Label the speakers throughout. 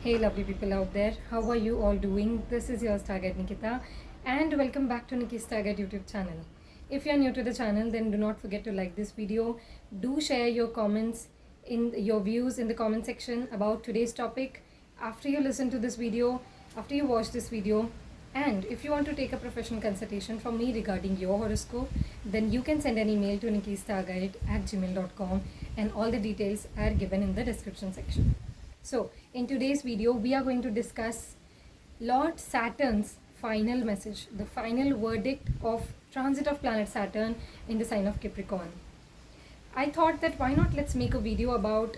Speaker 1: Hey lovely people out there, how are you all doing? This is your Star Guide Nikita and welcome back to Nikki's Star Guide YouTube channel. If you are new to the channel, then do not forget to like this video. Do share your comments in your views in the comment section about today's topic after you listen to this video, after you watch this video. And if you want to take a professional consultation from me regarding your horoscope, then you can send an email to nikkistarguide@gmail.com and all the details are given in the description section. So, in today's video, we are going to discuss Lord Saturn's final message, the final verdict of transit of planet Saturn in the sign of Capricorn. I thought that why not let's make a video about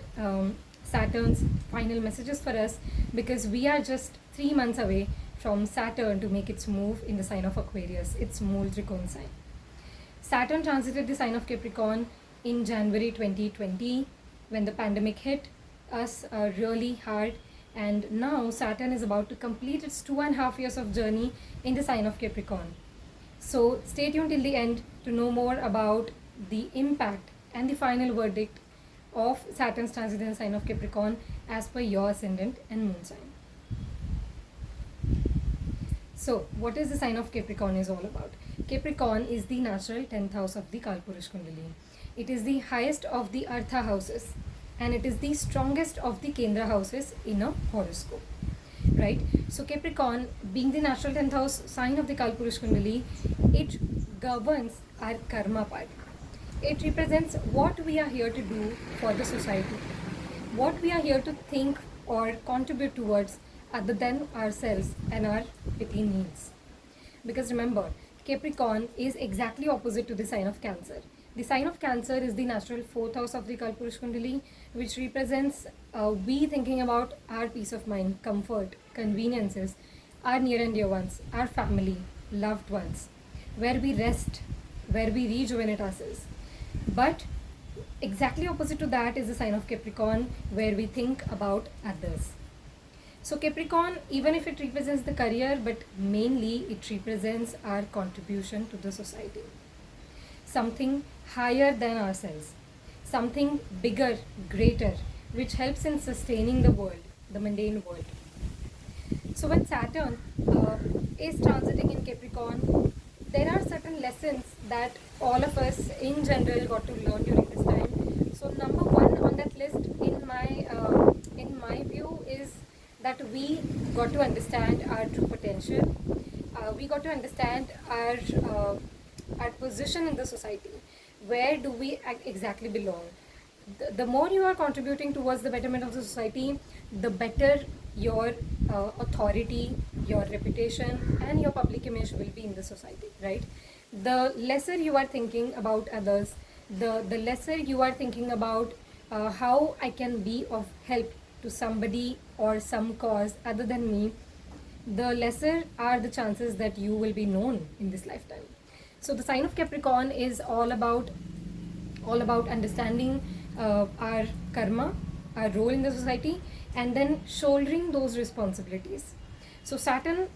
Speaker 1: Saturn's final messages for us, because we are just 3 months away from Saturn to make its move in the sign of Aquarius, its Mool Trikon sign. Saturn transited the sign of Capricorn in January 2020 when the pandemic hit us really hard, and now Saturn is about to complete its 2.5 years of journey in the sign of Capricorn. So stay tuned till the end to know more about the impact and the final verdict of Saturn's transit in the sign of Capricorn as per your ascendant and moon sign. So what is the sign of Capricorn is all about? Capricorn is the natural 10th house of the Kalpurus Kundali. It is the highest of the Artha houses, and it is the strongest of the Kendra houses in a horoscope, right? So Capricorn, being the natural 10th house sign of the Kalpurus Kundali, it governs our karma part. It represents what we are here to do for the society, what we are here to think or contribute towards other than ourselves and our petty needs. Because remember, Capricorn is exactly opposite to the sign of Cancer. The sign of Cancer is the natural 4th house of the Kalpurus Kundali, which represents we thinking about our peace of mind, comfort, conveniences, our near and dear ones, our family, loved ones, where we rest, where we rejuvenate ourselves. But exactly opposite to that is the sign of Capricorn, where we think about others. So Capricorn, even if it represents the career, but mainly it represents our contribution to the society. Something higher than ourselves, something bigger, greater, which helps in sustaining the world, the mundane world. So when Saturn is transiting in Capricorn, there are certain lessons that all of us in general got to learn during this time. So number one on that list in my view is that we got to understand our true potential. We got to understand our position in the society. Where do we exactly belong? The more you are contributing towards the betterment of the society, the better your authority, your reputation, and your public image will be in the society, right? The lesser you are thinking about others, the lesser you are thinking about how I can be of help to somebody or some cause other than me, the lesser are the chances that you will be known in this lifetime. So the sign of Capricorn is all about understanding our karma, our role in the society, and then shouldering those responsibilities. So Saturn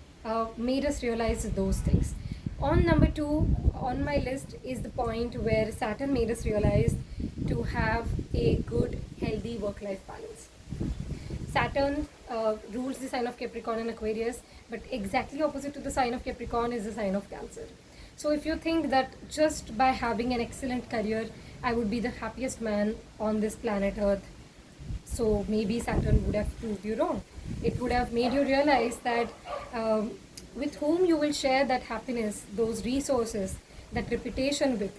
Speaker 1: made us realize those things. On number 2 on my list is the point where Saturn made us realize to have a good, healthy work-life balance. Saturn rules the sign of Capricorn and Aquarius, but exactly opposite to the sign of Capricorn is the sign of Cancer. So if you think that just by having an excellent career, I would be the happiest man on this planet Earth, so maybe Saturn would have proved you wrong. It would have made you realize that with whom you will share that happiness, those resources, that reputation with,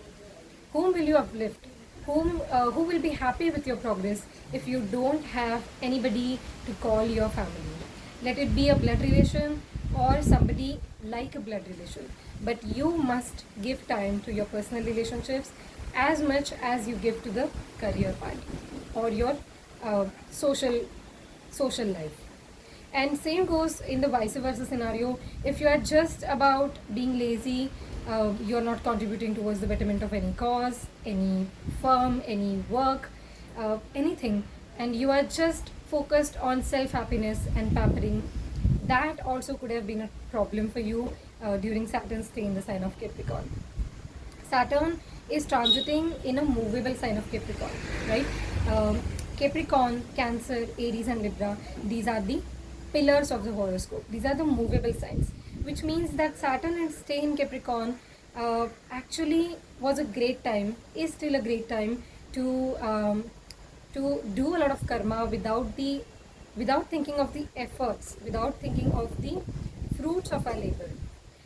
Speaker 1: whom will you uplift, who will be happy with your progress if you don't have anybody to call your family. Let it be a blood relation or somebody like a blood relation, but you must give time to your personal relationships as much as you give to the career part or your social life. And same goes in the vice versa scenario. If you are just about being lazy, you are not contributing towards the betterment of any cause, any firm, any work, anything, and you are just focused on self-happiness and pampering, that also could have been a problem for you during Saturn's stay in the sign of Capricorn. Saturn is transiting in a movable sign of Capricorn, right? Capricorn, Cancer, Aries and Libra, these are the pillars of the horoscope. These are the movable signs, which means that Saturn and stay in Capricorn actually was a great time, is still a great time to do a lot of karma without thinking of the efforts, without thinking of the fruits of our labor.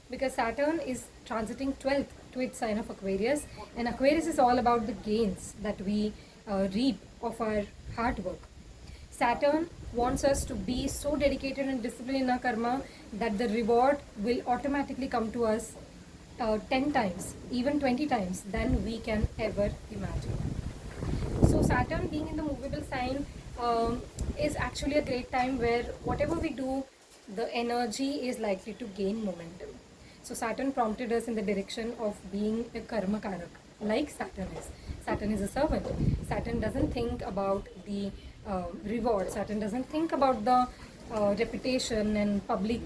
Speaker 1: Because Saturn is transiting 12th to its sign of Aquarius, and Aquarius is all about the gains that we reap of our hard work. Saturn wants us to be so dedicated and disciplined in our karma that the reward will automatically come to us 10 times, even 20 times than we can ever imagine. So Saturn being in the movable sign is actually a great time where whatever we do, the energy is likely to gain momentum. So Saturn prompted us in the direction of being a KARMAKARAKA, like Saturn is. Saturn is a servant. Saturn doesn't think about the reward. Saturn doesn't think about the reputation and public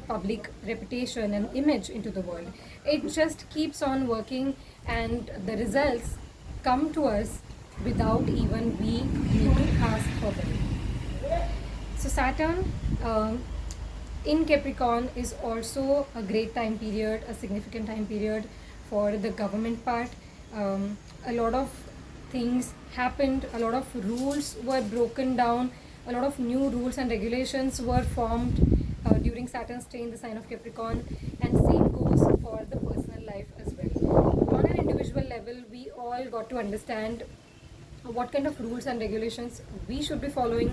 Speaker 1: public reputation and image into the world. It just keeps on working, and the results come to us without even we need to ask for them. So Saturn in Capricorn is also a great time period, a significant time period for the government part. A lot of things happened, a lot of rules were broken down, a lot of new rules and regulations were formed during Saturn's stay in the sign of Capricorn, and same goes for the personal life as well. On an individual level, we all got to understand what kind of rules and regulations we should be following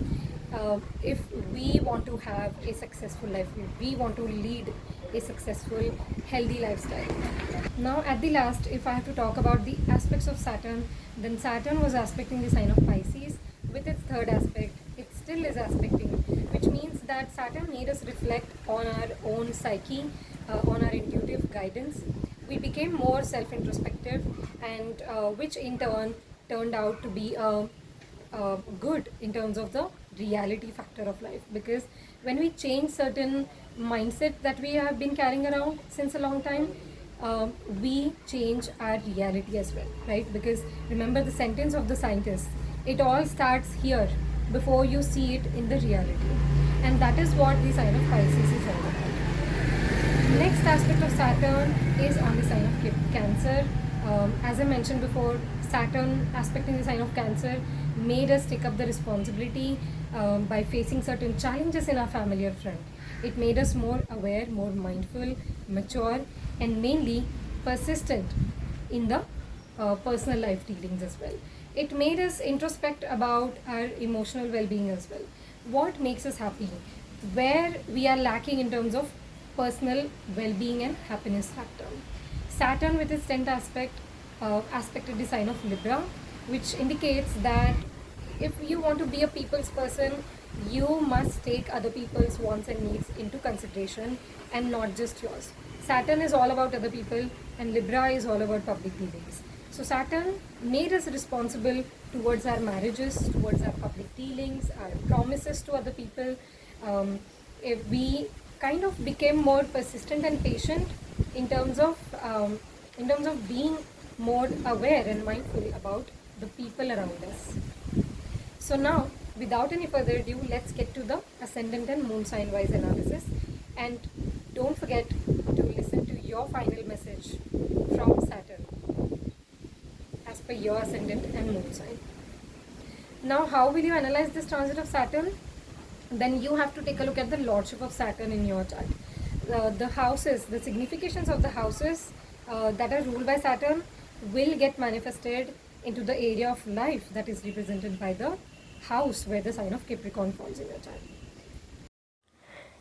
Speaker 1: if we want to have a successful life, if we want to lead a successful, healthy lifestyle. Now at the last, if I have to talk about the aspects of Saturn, then Saturn was aspecting the sign of Pisces with its third aspect. It still is aspecting, which means that Saturn made us reflect on our own psyche, on our intuitive guidance. We became more self-introspective, and which in turn turned out to be good in terms of the reality factor of life. Because when we change certain mindset that we have been carrying around since a long time, we change our reality as well, right? Because remember the sentence of the scientist, it all starts here before you see it in the reality, and that is what the sign of Pisces is all about. Next aspect of Saturn is on the sign of Cancer. As I mentioned before, Saturn aspecting the sign of Cancer made us take up the responsibility by facing certain challenges in our familiar front. It made us more aware, more mindful, mature, and mainly persistent in the personal life dealings as well. It made us introspect about our emotional well-being as well. What makes us happy? Where we are lacking in terms of personal well-being and happiness factor. Saturn with its 10th aspect aspected the sign of Libra, which indicates that if you want to be a people's person, you must take other people's wants and needs into consideration and not just yours. Saturn is all about other people, and Libra is all about public dealings. So Saturn made us responsible towards our marriages, towards our public dealings, our promises to other people. If we kind of became more persistent and patient in terms of being more aware and mindful about the people around us. So now, without any further ado, let's get to the Ascendant and Moon sign wise analysis, and don't forget to listen to your final message from Saturn as per your Ascendant and Moon sign. Now, how will you analyze this transit of Saturn? Then you have to take a look at the lordship of Saturn in your chart. The houses, the significations of the houses that are ruled by Saturn will get manifested into the area of life that is represented by the house where the sign of Capricorn falls in your chart.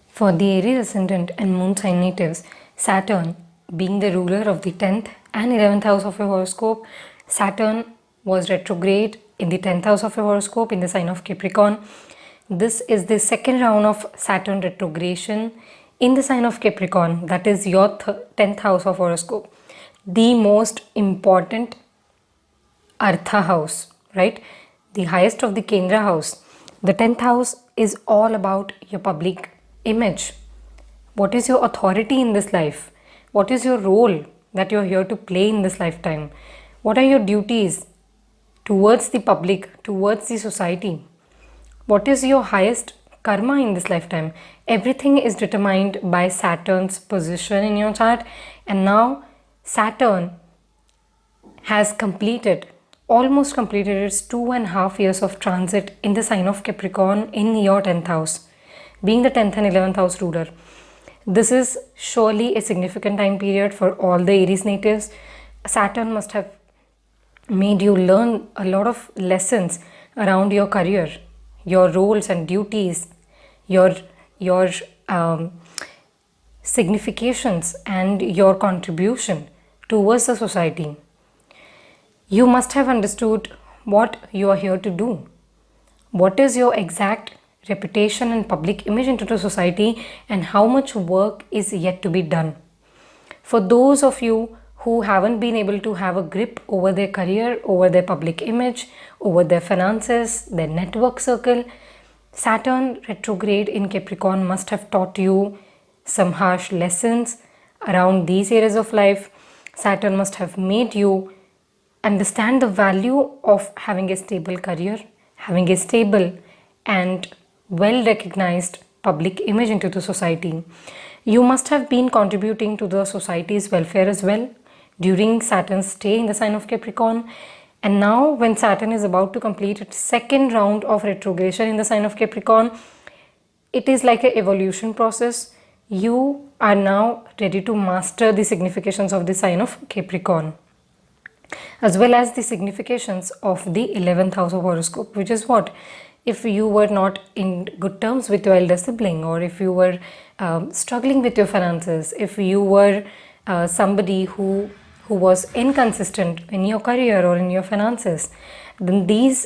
Speaker 1: For the Aries Ascendant and Moon sign natives, Saturn, being the ruler of the 10th and 11th house of your horoscope, Saturn was retrograde in the 10th house of your horoscope in the sign of Capricorn. This is the second round of Saturn retrogression in the sign of Capricorn, that is your 10th house of horoscope. The most important Artha house, right? The highest of the Kendra house. The 10th house is all about your public image. What is your authority in this life? What is your role that you're here to play in this lifetime? What are your duties towards the public, towards the society? What is your highest karma in this lifetime. Everything is determined by Saturn's position in your chart, and now Saturn has almost completed its 2.5 years of transit in the sign of Capricorn in your 10th house, being the 10th and 11th house ruler. This is surely a significant time period for all the Aries natives. Saturn must have made you learn a lot of lessons around your career, your roles and duties, your significations and your contribution towards the society. You must have understood what you are here to do. What is your exact reputation and public image into the society, and how much work is yet to be done. For those of you who haven't been able to have a grip over their career, over their public image, over their finances, their network circle, Saturn retrograde in Capricorn must have taught you some harsh lessons around these areas of life. Saturn must have made you understand the value of having a stable career, having a stable and well recognized public image into the society. You must have been contributing to the society's welfare as well during Saturn's stay in the sign of Capricorn. And now when Saturn is about to complete its second round of retrogression in the sign of Capricorn, it is like an evolution process. You are now ready to master the significations of the sign of Capricorn, as well as the significations of the 11th house of horoscope, which is what? If you were not in good terms with your elder sibling, or if you were struggling with your finances, if you were somebody who was inconsistent in your career or in your finances, then these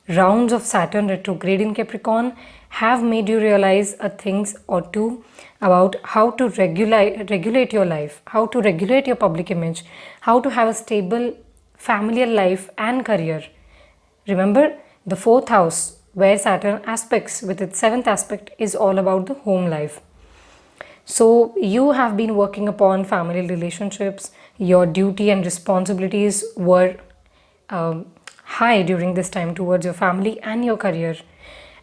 Speaker 1: rounds of Saturn retrograde in Capricorn have made you realize a things or two about how to regulate your life, how to regulate your public image, how to have a stable familial life and career. Remember, the 4th house, where Saturn aspects with its 7th aspect, is all about the home life. So you have been working upon family relationships. Your duty and responsibilities were high during this time towards your family and your career,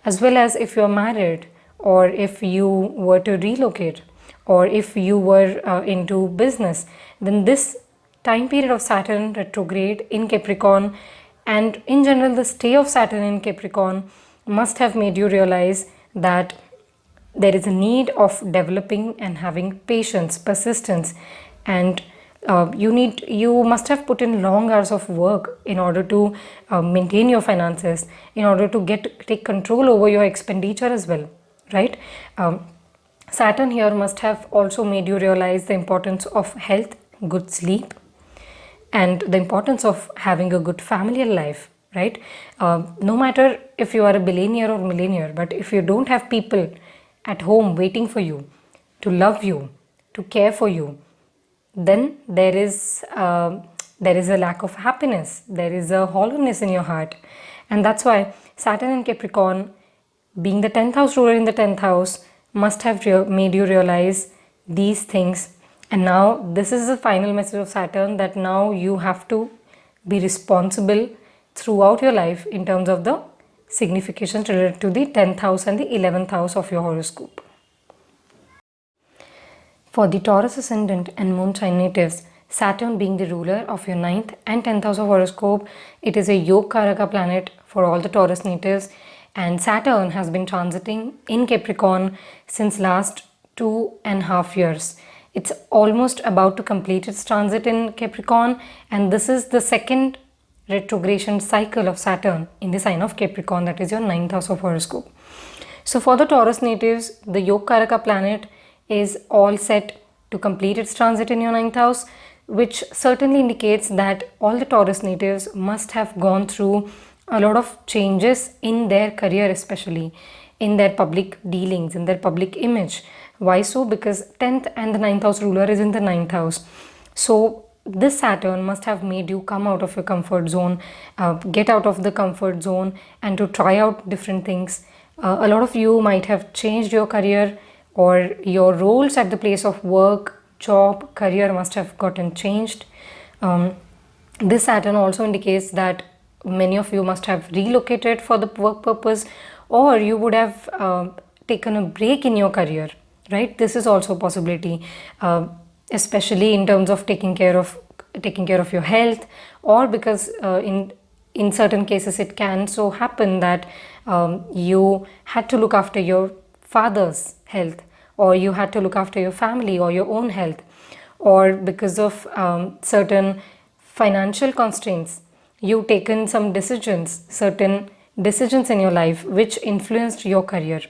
Speaker 1: as well as if you are married, or if you were to relocate, or if you were into business, then this time period of Saturn retrograde in Capricorn and in general the stay of Saturn in Capricorn must have made you realize that there is a need of developing and having patience, persistence, and you must have put in long hours of work in order to maintain your finances, in order to take control over your expenditure as well, right? Saturn here must have also made you realize the importance of health, good sleep, and the importance of having a good familial life, right? No matter if you are a billionaire or millionaire, but if you don't have people at home waiting for you, to love you, to care for you, then there is a lack of happiness, there is a hollowness in your heart. And that's why Saturn in Capricorn, being the 10th house ruler in the 10th house, must have made you realize these things. And now this is the final message of Saturn, that now you have to be responsible throughout your life in terms of the significations related to the 10th house and the 11th house of your horoscope. For the Taurus Ascendant and Moon sign natives, Saturn being the ruler of your 9th and 10th house of horoscope, it is a Yogakaraka planet for all the Taurus natives, and Saturn has been transiting in Capricorn since last 2.5 years. It's almost about to complete its transit in Capricorn, and this is the second retrogression cycle of Saturn in the sign of Capricorn, that is your 9th house of horoscope. So for the Taurus natives, the Yogakaraka planet is all set to complete its transit in your 9th house, which certainly indicates that all the Taurus natives must have gone through a lot of changes in their career, especially in their public dealings, in their public image. Why so? Because 10th and the 9th house ruler is in the 9th house. So this Saturn must have made you come out of your comfort zone, get out of the comfort zone and to try out different things. A lot of you might have changed your career, or your roles at the place of work, job, career must have gotten changed. This Saturn also indicates that many of you must have relocated for the work purpose, or you would have taken a break in your career, right? This is also a possibility, especially in terms of taking care of your health, or because in certain cases it can so happen that you had to look after your father's health, or you had to look after your family or your own health, or because of certain financial constraints, you've taken some certain decisions in your life which influenced your career,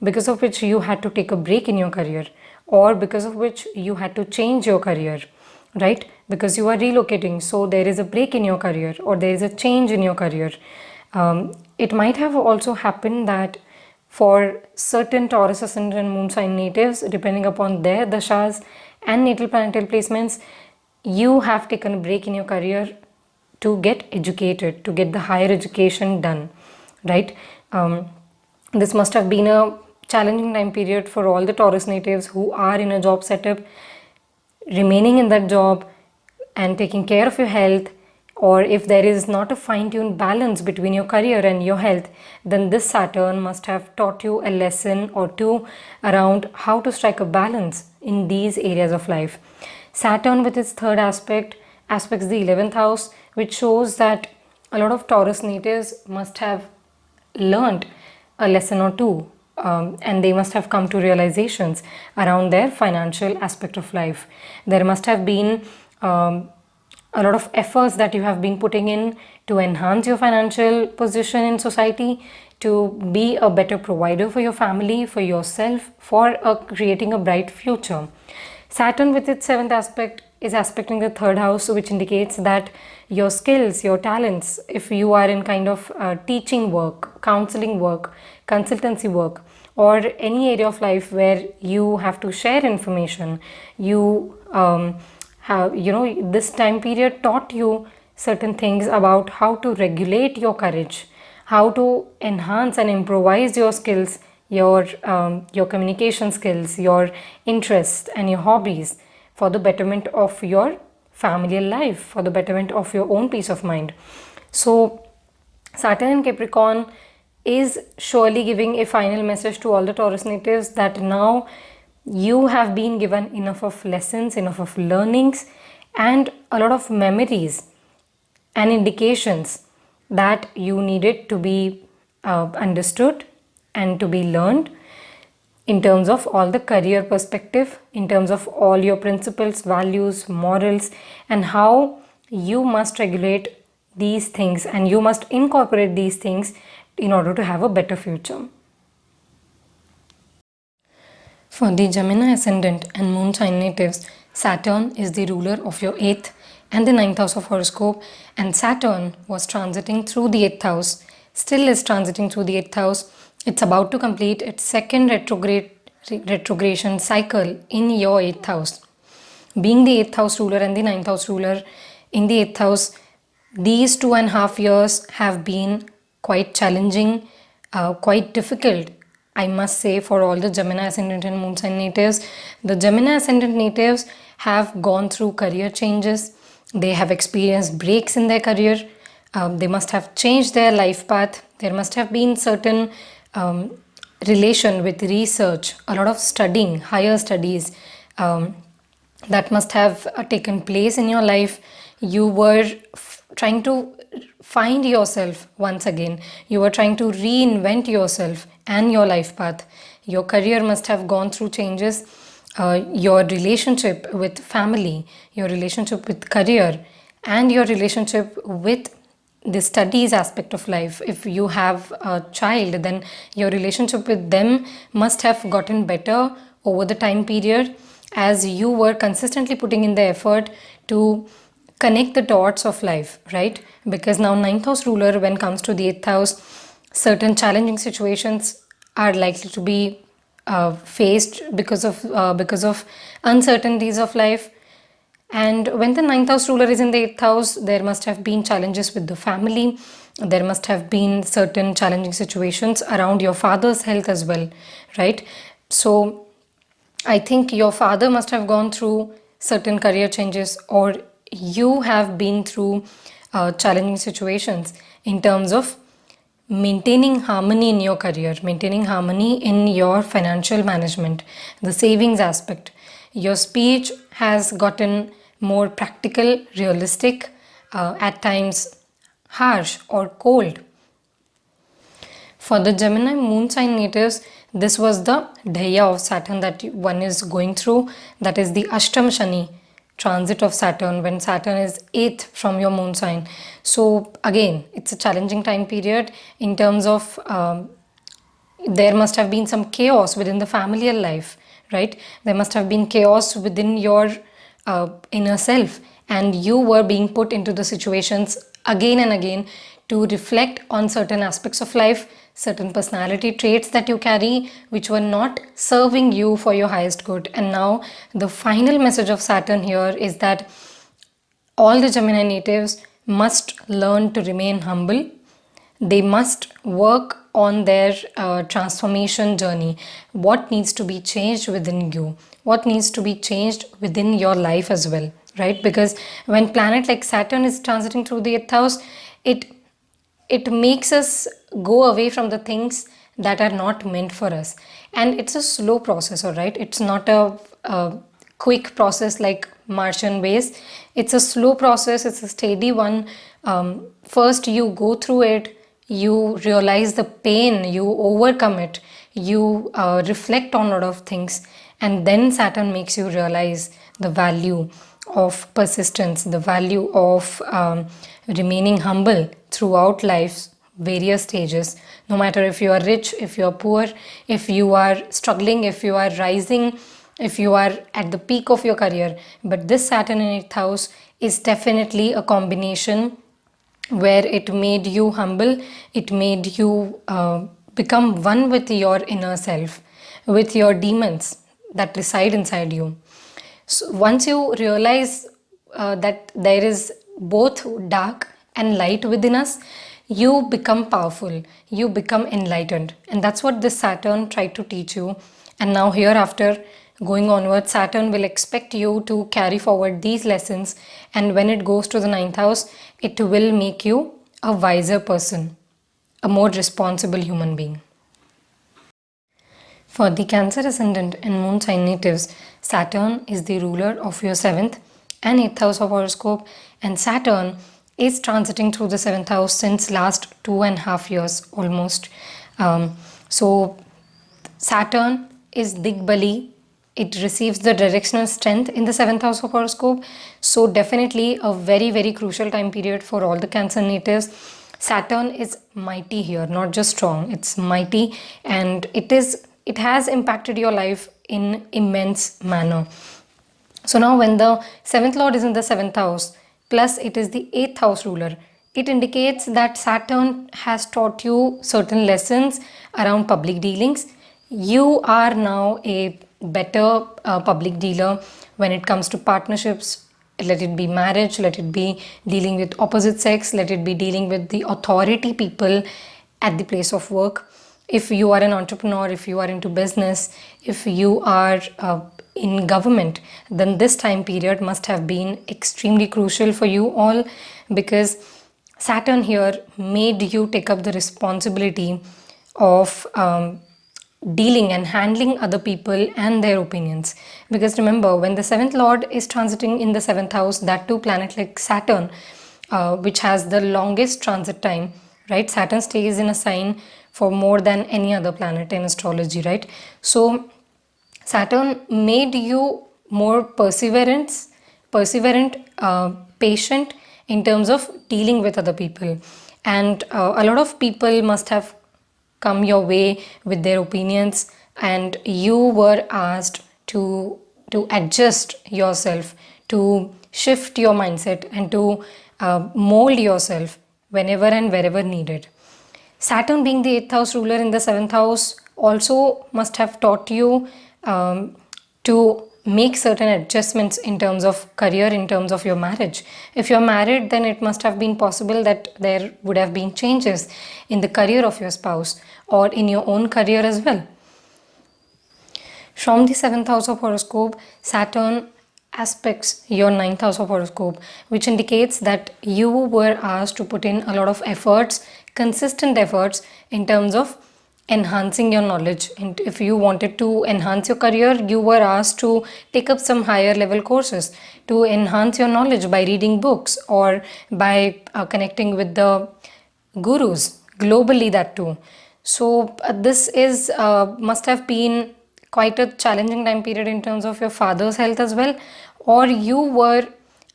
Speaker 1: because of which you had to take a break in your career, or because of which you had to change your career, right? Because you are relocating, so there is a break in your career, or there is a change in your career. It might have also happened that for certain Taurus Ascendant and Moon sign natives, depending upon their dashas and natal planetary placements, you have taken a break in your career to get educated, to get the higher education done, right? This must have been a challenging time period for all the Taurus natives who are in a job setup. Remaining in that job and taking care of your health, or if there is not a fine-tuned balance between your career and your health, then this Saturn must have taught you a lesson or two around how to strike a balance in these areas of life. Saturn with its third aspects the 11th house, which shows that a lot of Taurus natives must have learned a lesson or two, and they must have come to realizations around their financial aspect of life. There must have been a lot of efforts that you have been putting in to enhance your financial position in society, to be a better provider for your family, for yourself, for creating a bright future. Saturn with its 7th aspect is aspecting the 3rd house, which indicates that your skills, your talents, if you are in kind of teaching work, counseling work, consultancy work, or any area of life where you have to share information, you have, this time period taught you certain things about how to regulate your courage, how to enhance and improvise your skills, your communication skills, your interests and your hobbies, for the betterment of your family life, for the betterment of your own peace of mind. So Saturn in Capricorn is surely giving a final message to all the Taurus natives that now you have been given enough of lessons, enough of learnings, and a lot of memories and indications that you needed to be understood and to be learned in terms of all the career perspective, in terms of all your principles, values, morals, and how you must regulate these things and you must incorporate these things in order to have a better future. For the Gemini Ascendant and Moon sign natives, Saturn is the ruler of your 8th and the 9th house of horoscope, and Saturn was transiting through the 8th house, still is transiting through the 8th house. It's about to complete its second retrogression cycle in your 8th house. Being the 8th house ruler and the 9th house ruler in the 8th house, these 2.5 years have been quite challenging, quite difficult, I must say, for all the Gemini Ascendant and Moon sign natives. The Gemini Ascendant natives have gone through career changes. They have experienced breaks in their career. They must have changed their life path. There must have been certain relation with research, a lot of studying, higher studies that must have taken place in your life. You were trying to find yourself once again. You were trying to reinvent yourself and your life path. Your career must have gone through changes. Your relationship with family, your relationship with career, and your relationship with the studies aspect of life. If you have a child, then your relationship with them must have gotten better over the time period as you were consistently putting in the effort to connect the dots of life, right? Because now 9th house ruler, when it comes to the 8th house, certain challenging situations are likely to be faced because of uncertainties of life. And when the 9th house ruler is in the 8th house, there must have been challenges with the family. There must have been certain challenging situations around your father's health as well, right? So I think your father must have gone through certain career changes, or you have been through challenging situations in terms of maintaining harmony in your career, maintaining harmony in your financial management, the savings aspect. Your speech has gotten more practical, realistic, at times harsh or cold. For the Gemini moon sign natives, this was the Dhaya of Saturn that one is going through. That is the Ashtam Shani transit of Saturn, when Saturn is 8th from your moon sign. So again, it's a challenging time period in terms of there must have been some chaos within the familial life, right? There must have been chaos within your inner self, and you were being put into the situations again and again to reflect on certain aspects of life, certain personality traits that you carry, which were not serving you for your highest good. And now the final message of Saturn here is that all the Gemini natives must learn to remain humble. They must work on their transformation journey. What needs to be changed within you? What needs to be changed within your life as well, right? Because when planet like Saturn is transiting through the 8th house, it makes us go away from the things that are not meant for us. And it's a slow process, all right? It's not a quick process like Martian ways. It's a slow process, it's a steady one. First you go through it, you realize the pain, you overcome it, you reflect on a lot of things, and then Saturn makes you realize the value of persistence, the value of remaining humble throughout life's various stages. No matter if you are rich, if you are poor, if you are struggling, if you are rising, if you are at the peak of your career. But this Saturn in 8th house is definitely a combination where it made you humble, it made you become one with your inner self, with your demons that reside inside you. So once you realize that there is both dark and light within us, you become powerful, you become enlightened. And that's what this Saturn tried to teach you. And now hereafter, going onward, Saturn will expect you to carry forward these lessons, and when it goes to the 9th house, it will make you a wiser person, a more responsible human being. For the Cancer Ascendant and Moon sign natives, Saturn is the ruler of your 7th and 8th house of horoscope, and Saturn is transiting through the 7th house since last 2.5 years almost. So Saturn is Digbali. It receives the directional strength in the 7th house of horoscope. So definitely a very, very crucial time period for all the Cancer natives. Saturn is mighty here, not just strong, it's mighty, and it has impacted your life in immense manner. So now when the 7th lord is in the 7th house, plus it is the 8th house ruler, it indicates that Saturn has taught you certain lessons around public dealings. You are now a better public dealer when it comes to partnerships. Let it be marriage, let it be dealing with opposite sex, let it be dealing with the authority people at the place of work. If you are an entrepreneur, if you are into business, if you are in government, then this time period must have been extremely crucial for you all, because Saturn here made you take up the responsibility of dealing and handling other people and their opinions. Because remember, when the 7th lord is transiting in the 7th house, that too planet like Saturn, which has the longest transit time, right? Saturn stays in a sign for more than any other planet in astrology, right? So Saturn made you more perseverant, patient in terms of dealing with other people. And a lot of people must have come your way with their opinions, and you were asked to adjust yourself, to shift your mindset, and to mold yourself whenever and wherever needed. Saturn being the 8th house ruler in the 7th house also must have taught you to make certain adjustments in terms of career, in terms of your marriage. If you're married, then it must have been possible that there would have been changes in the career of your spouse or in your own career as well. From the 7th house of horoscope, Saturn aspects your ninth house of horoscope, which indicates that you were asked to put in a lot of efforts, consistent efforts in terms of enhancing your knowledge. And if you wanted to enhance your career, you were asked to take up some higher level courses to enhance your knowledge by reading books or by connecting with the gurus globally, that too. So this is must have been quite a challenging time period in terms of your father's health as well, or you were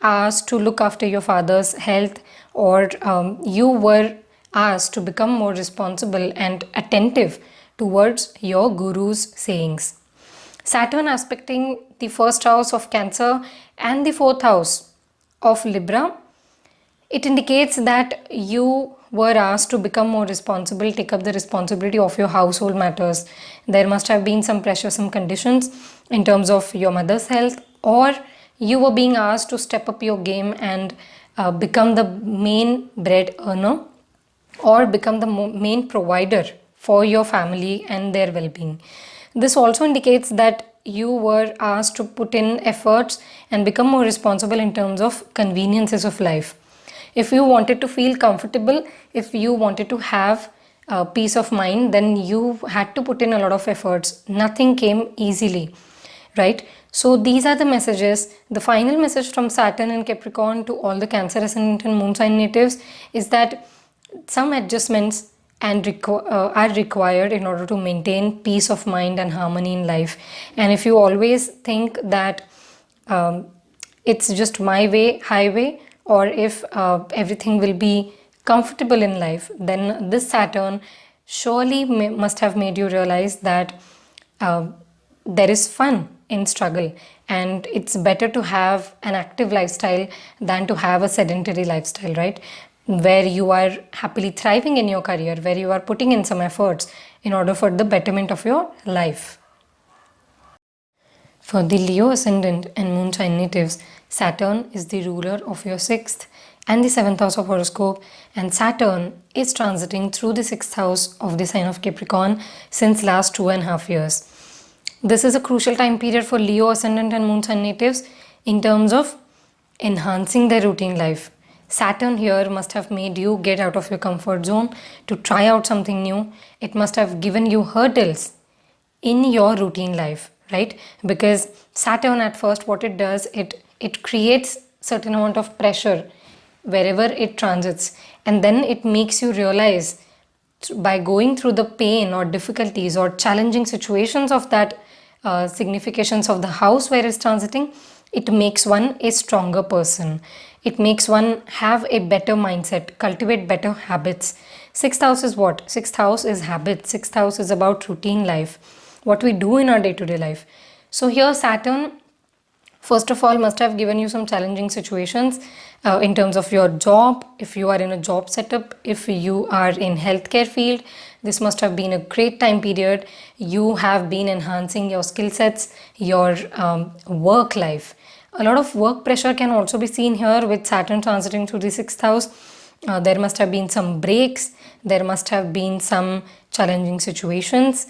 Speaker 1: asked to look after your father's health, or you were asked to become more responsible and attentive towards your guru's sayings. Saturn aspecting the first house of Cancer and the fourth house of Libra, it indicates that you were asked to become more responsible, take up the responsibility of your household matters. There must have been some pressure, some conditions in terms of your mother's health, or you were being asked to step up your game and become the main bread earner, or become the main provider for your family and their well-being. This also indicates that you were asked to put in efforts and become more responsible in terms of conveniences of life. If you wanted to feel comfortable, if you wanted to have peace of mind, then you had to put in a lot of efforts. Nothing came easily, right? So these are the messages. The final message from Saturn in Capricorn to all the Cancer, Ascendant and Moon sign natives is that some adjustments are required in order to maintain peace of mind and harmony in life. And if you always think that it's just my way, highway, or if everything will be comfortable in life, then this Saturn surely must have made you realize that there is fun in struggle, and it's better to have an active lifestyle than to have a sedentary lifestyle, right? Where you are happily thriving in your career, where you are putting in some efforts in order for the betterment of your life. For the Leo ascendant and moon sign natives, Saturn is the ruler of your 6th and the 7th house of horoscope, and Saturn is transiting through the 6th house of the sign of Capricorn since last 2.5 years. This is a crucial time period for Leo ascendant and moon sign natives in terms of enhancing their routine life. Saturn here must have made you get out of your comfort zone to try out something new. It must have given you hurdles in your routine life, right? Because Saturn at first, what it does, it creates certain amount of pressure wherever it transits, and then it makes you realize by going through the pain or difficulties or challenging situations of that significations of the house where it's transiting, it makes one a stronger person. It makes one have a better mindset, cultivate better habits. 6th house is what? 6th house is habits. 6th house is about routine life, what we do in our day-to-day life. So here Saturn, first of all, must have given you some challenging situations in terms of your job. If you are in a job setup, if you are in healthcare field, this must have been a great time period. You have been enhancing your skill sets, your work life. A lot of work pressure can also be seen here with Saturn transiting through the 6th house. There must have been some breaks. There must have been some challenging situations.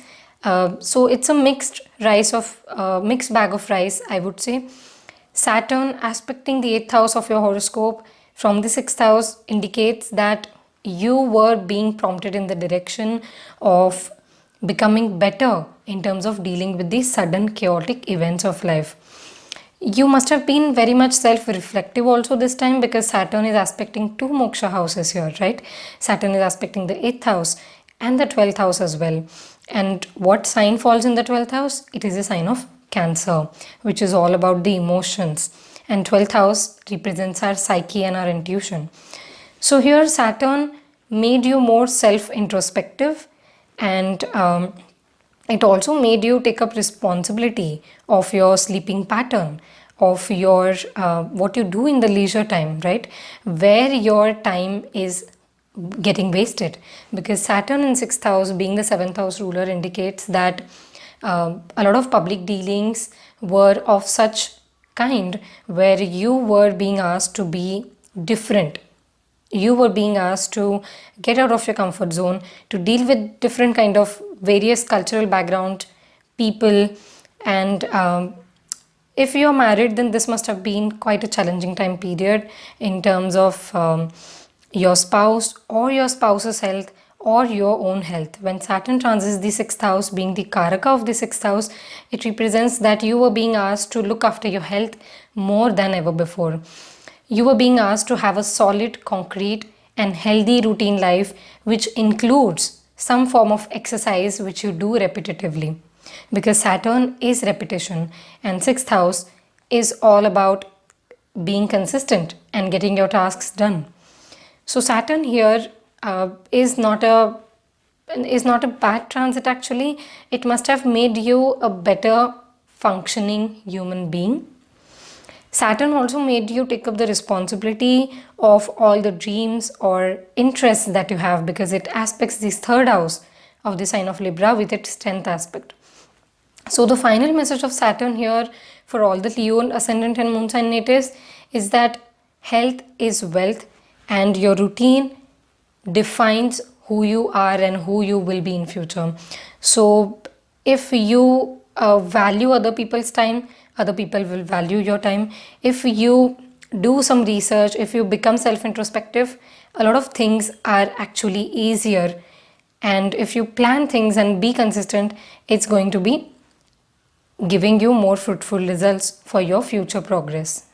Speaker 1: So it's a mixed bag of rice, I would say. Saturn aspecting the 8th house of your horoscope from the 6th house indicates that you were being prompted in the direction of becoming better in terms of dealing with the sudden chaotic events of life. You must have been very much self-reflective also this time, because Saturn is aspecting 2 moksha houses here, right? Saturn is aspecting the 8th house and the 12th house as well. And what sign falls in the 12th house? It is a sign of Cancer, which is all about the emotions. And 12th house represents our psyche and our intuition. So here Saturn made you more self-introspective, and it also made you take up responsibility of your sleeping pattern, of your what you do in the leisure time, right? Where your time is getting wasted. Because Saturn in 6th house, being the 7th house ruler, indicates that a lot of public dealings were of such kind where you were being asked to be different. You were being asked to get out of your comfort zone, to deal with different kind of various cultural background people, and If you're married, then this must have been quite a challenging time period in terms of your spouse or your spouse's health or your own health. When Saturn transits the 6th house, being the Karaka of the 6th house, it represents that you were being asked to look after your health more than ever before. You were being asked to have a solid, concrete and healthy routine life, which includes some form of exercise which you do repetitively. Because Saturn is repetition and 6th house is all about being consistent and getting your tasks done. So Saturn here is not a bad transit actually. It must have made you a better functioning human being. Saturn also made you take up the responsibility of all the dreams or interests that you have, because it aspects this 3rd house of the sign of Libra with its 10th aspect. So the final message of Saturn here for all the Leo, Ascendant and Moon sign natives is that health is wealth and your routine defines who you are and who you will be in future. So if you value other people's time, other people will value your time. If you do some research, if you become self-introspective, a lot of things are actually easier. And if you plan things and be consistent, it's going to be giving you more fruitful results for your future progress.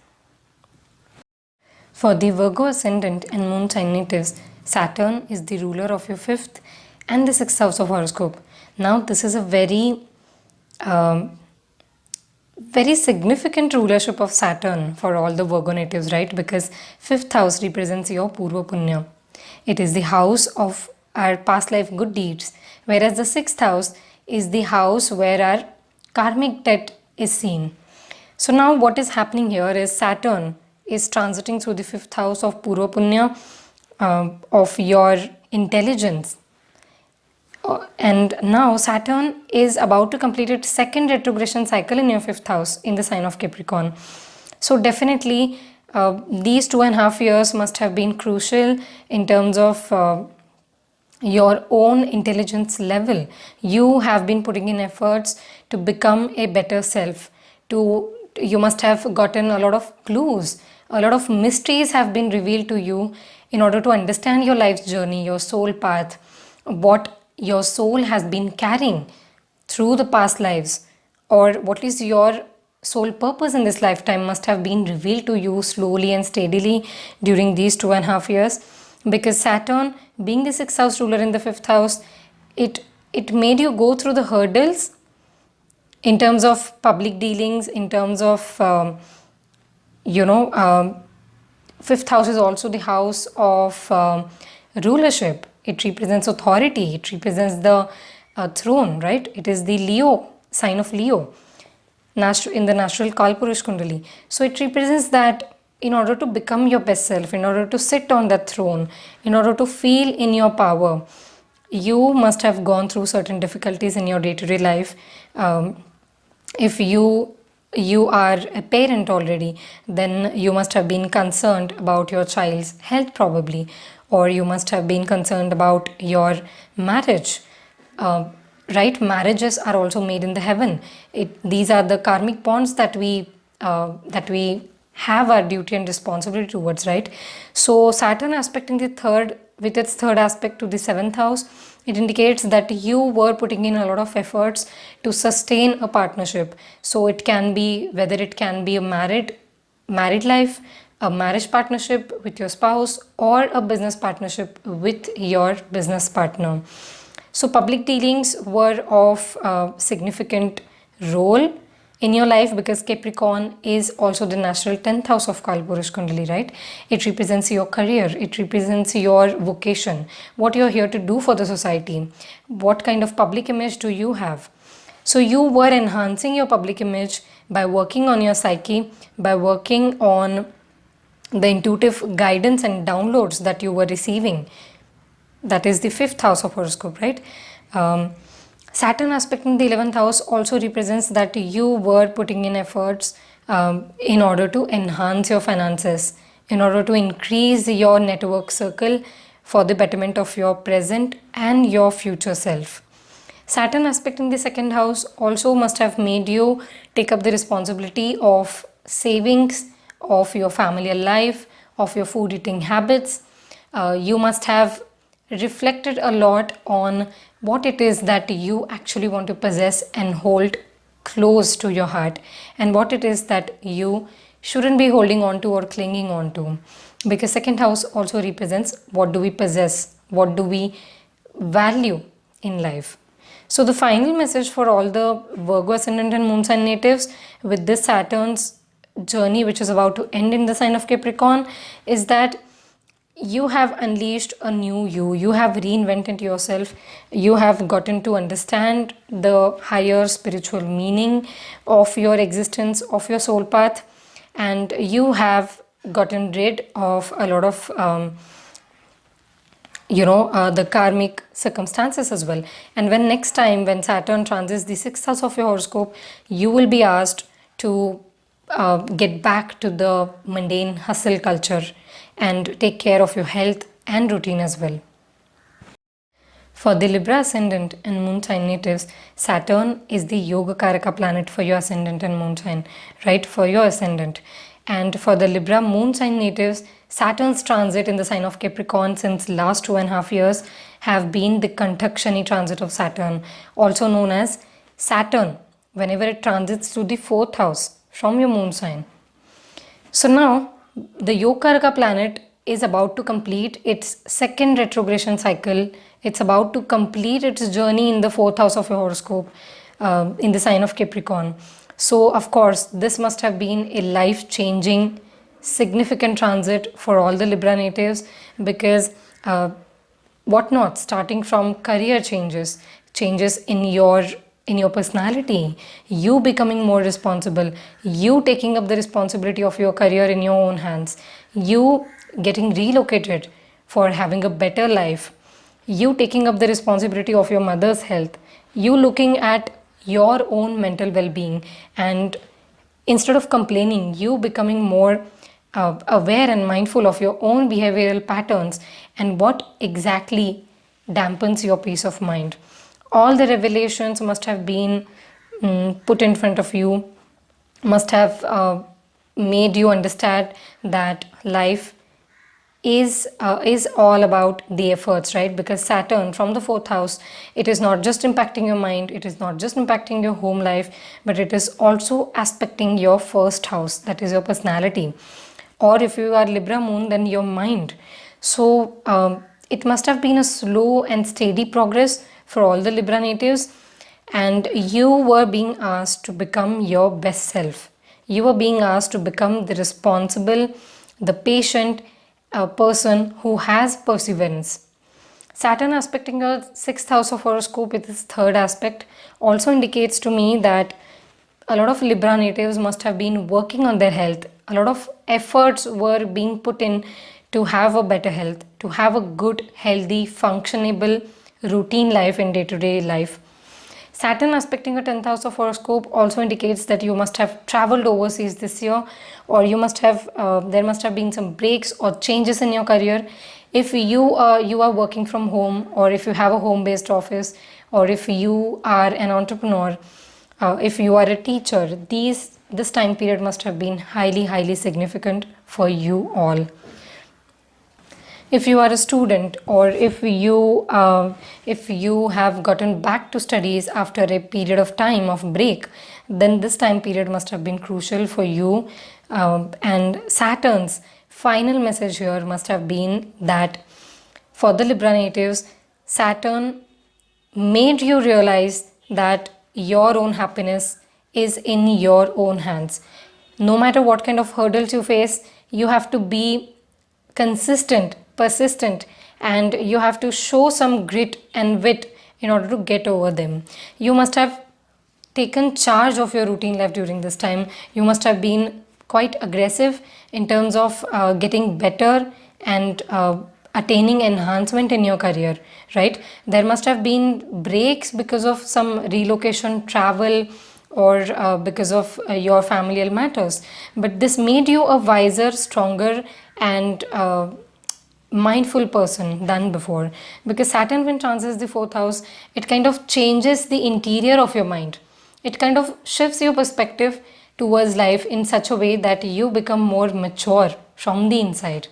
Speaker 1: For the Virgo ascendant and moon sign natives, Saturn is the ruler of your 5th and the 6th house of horoscope. Now this is a very significant rulership of Saturn for all the Virgo natives, right? Because 5th house represents your Purva Punya. It is the house of our past life good deeds, whereas the 6th house is the house where our karmic debt is seen. So now what is happening here is Saturn is transiting through the 5th house of Purva Punya, of your intelligence. And now Saturn is about to complete its 2nd retrogression cycle in your 5th house in the sign of Capricorn. So definitely these 2.5 years must have been crucial in terms of your own intelligence level. You have been putting in efforts to become a better self. You must have gotten a lot of clues. A lot of mysteries have been revealed to you in order to understand your life's journey, your soul path, what your soul has been carrying through the past lives, or what is your soul purpose in this lifetime must have been revealed to you slowly and steadily during these 2.5 years. Because Saturn, being the 6th house ruler in the 5th house, it made you go through the hurdles in terms of public dealings, in terms of 5th house is also the house of rulership. It represents authority. It represents the throne, right? It is the Leo, sign of Leo, in the natural Kalpurush Kundali. So it represents that in order to become your best self, in order to sit on that throne, in order to feel in your power, you must have gone through certain difficulties in your day-to-day life. If you are a parent already, then you must have been concerned about your child's health probably, or you must have been concerned about your marriage. Right? Marriages are also made in the heaven. These are the karmic bonds that we have our duty and responsibility towards, right? So Saturn aspecting the 3rd, with its 3rd aspect to the 7th house, it indicates that you were putting in a lot of efforts to sustain a partnership. So it can be, whether it can be a married life, a marriage partnership with your spouse, or a business partnership with your business partner. So public dealings were of significant role in your life, because Capricorn is also the natural 10th house of Kalpurush Kundali, right? It represents your career, it represents your vocation, what you're here to do for the society, what kind of public image do you have. So you were enhancing your public image by working on your psyche, by working on the intuitive guidance and downloads that you were receiving. That is the 5th house of horoscope, right? Saturn aspecting the 11th house also represents that you were putting in efforts in order to enhance your finances, in order to increase your network circle for the betterment of your present and your future self. Saturn aspect in the second house also must have made you take up the responsibility of savings, of your family life, of your food eating habits. You must have reflected a lot on what it is that you actually want to possess and hold close to your heart, and what it is that you shouldn't be holding on to or clinging on to, because second house also represents what do we possess, what do we value in life. So the final message for all the Virgo ascendant and moon sign natives with this Saturn's journey, which is about to end in the sign of Capricorn, is that you have unleashed a new you have reinvented yourself, you have gotten to understand the higher spiritual meaning of your existence, of your soul path, and you have gotten rid of a lot of the karmic circumstances as well. And when next time when Saturn transits the 6th house of your horoscope, you will be asked to get back to the mundane hustle culture and take care of your health and routine as well. For the Libra ascendant and moon sign natives, Saturn is the yoga karaka planet for your ascendant and moon sign, right? For your ascendant. And for the Libra moon sign natives, Saturn's transit in the sign of Capricorn since last 2.5 years have been the Kanthak Shani transit of Saturn, also known as Saturn, whenever it transits to the 4th house from your moon sign. So now the Yoga planet is about to complete its second retrogression cycle. It's about to complete its journey in the 4th house of your horoscope in the sign of Capricorn. So of course this must have been a life-changing significant transit for all the Libra natives, because whatnot, starting from career changes in your personality, you becoming more responsible, you taking up the responsibility of your career in your own hands, you getting relocated for having a better life, you taking up the responsibility of your mother's health, you looking at your own mental well-being, and instead of complaining, you becoming more aware and mindful of your own behavioral patterns and what exactly dampens your peace of mind. All the revelations must have been put in front of you, must have made you understand that life is all about the efforts, right? Because Saturn from the 4th house, it is not just impacting your mind, it is not just impacting your home life, but it is also aspecting your 1st house, that is your personality, or if you are Libra moon, then your mind. So it must have been a slow and steady progress for all the Libra natives, and you were being asked to become your best self. You were being asked to become the responsible, the patient person who has perseverance. Saturn aspecting the 6th house of horoscope with its 3rd aspect also indicates to me that a lot of Libra natives must have been working on their health. A lot of efforts were being put in to have a better health, to have a good, healthy, functionable routine life in day-to-day life. Saturn aspecting a 10th house of horoscope also indicates that you must have traveled overseas this year, or you must have there must have been some breaks or changes in your career. If you are working from home, or if you have a home-based office, or if you are an entrepreneur, if you are a teacher, this time period must have been highly significant for you all. If you are a student, or if you have gotten back to studies after a period of time of break, then this time period must have been crucial for you. And Saturn's final message here must have been that for the Libra natives, Saturn made you realize that your own happiness is in your own hands. No matter what kind of hurdles you face, you have to be consistent, persistent, and you have to show some grit and wit in order to get over them. You must have taken charge of your routine life during this time. You must have been quite aggressive in terms of getting better and attaining enhancement in your career, right? There must have been breaks because of some relocation, travel, or because of your familial matters, but this made you a wiser, stronger, and mindful person than before, because Saturn, when transits the fourth house, it kind of changes the interior of your mind. It kind of shifts your perspective towards life in such a way that you become more mature from the inside.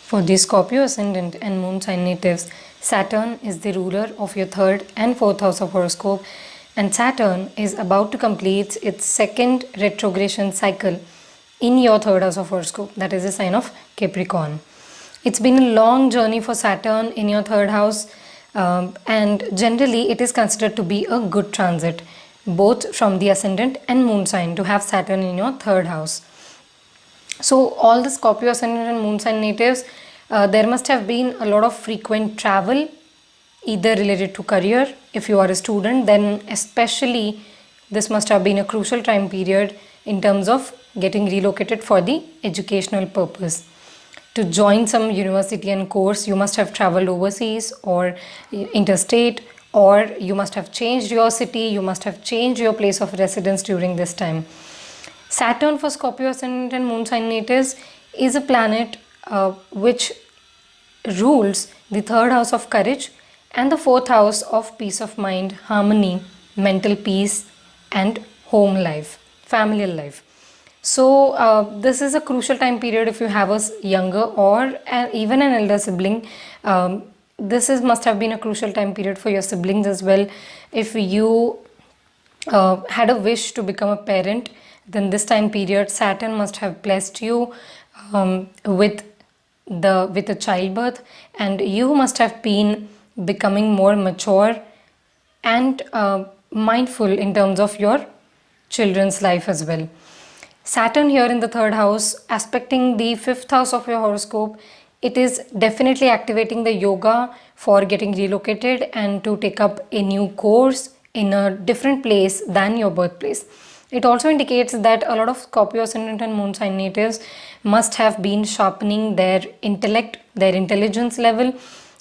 Speaker 1: For the Scorpio ascendant and moon sign natives, Saturn is the ruler of your third and fourth house of horoscope, and Saturn is about to complete its second retrogression cycle in your third house of horoscope, that is the sign of Capricorn. It's been a long journey for Saturn in your third house, and generally it is considered to be a good transit, both from the ascendant and moon sign, to have Saturn in your third house. So all the Scorpio ascendant and moon sign natives, there must have been a lot of frequent travel, either related to career. If you are a student, then especially this must have been a crucial time period in terms of getting relocated for the educational purpose. To join some university and course, you must have traveled overseas or interstate, or you must have changed your city, you must have changed your place of residence during this time. Saturn for Scorpio ascendant and moon sign natives is a planet which rules the third house of courage and the fourth house of peace of mind, harmony, mental peace, and home life, familial life. So this is a crucial time period if you have a younger or even an elder sibling. This must have been a crucial time period for your siblings as well. If you had a wish to become a parent, then this time period Saturn must have blessed you with a childbirth, and you must have been becoming more mature and mindful in terms of your children's life as well. Saturn here in the third house aspecting the fifth house of your horoscope, it is definitely activating the yoga for getting relocated and to take up a new course in a different place than your birthplace. It also indicates that a lot of Scorpio ascendant and moon sign natives must have been sharpening their intellect, their intelligence level,